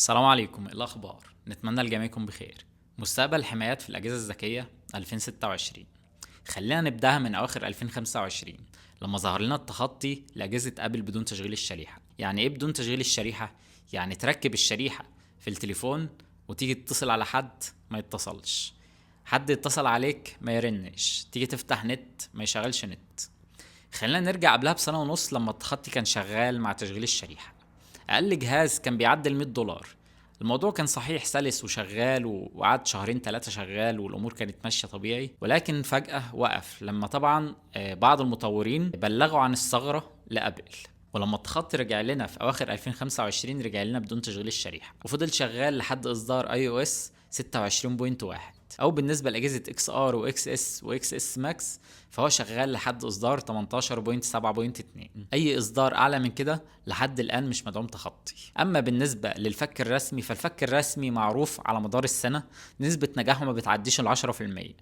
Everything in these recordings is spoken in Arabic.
السلام عليكم، إيه الأخبار؟ نتمنى لجميعكم بخير. مستقبل الحمايات في الأجهزة الذكية 2026. خلينا نبدأها من أواخر 2025 لما ظهر لنا التخطي لأجهزة أبل بدون تشغيل الشريحة. يعني إيه بدون تشغيل الشريحة؟ يعني تركب الشريحة في التليفون وتيجي تتصل على حد ما يتصلش، حد يتصل عليك ما يرنش، تيجي تفتح نت ما يشغلش نت. خلينا نرجع قبلها بسنة ونص لما التخطي كان شغال مع تشغيل الشريحة. أقل جهاز كان بيعدي $100. الموضوع كان صحيح سلس وشغال وقعد شهرين ثلاثة شغال والأمور كانت ماشية طبيعي، ولكن فجأة وقف لما طبعا بعض المطورين بلغوا عن الثغرة لأبل. ولما التخطي رجع لنا في أواخر 2025 رجع لنا بدون تشغيل الشريحة وفضل شغال لحد إصدار اي او اس 26.1، او بالنسبه لاجهزه اكس ار واكس اس واكس اس ماكس فهو شغال لحد اصدار 18.7.2. اي اصدار اعلى من كده لحد الان مش مدعوم تخطي. اما بالنسبه للفك الرسمي فالفك الرسمي معروف على مدار السنه نسبه نجاحه ما بتعديش ال 10%.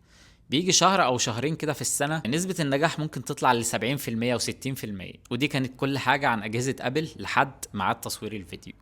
بيجي شهر او شهرين كده في السنه نسبه النجاح ممكن تطلع ل 70% و60%. ودي كانت كل حاجه عن اجهزه ابل لحد ميعاد تصوير الفيديو.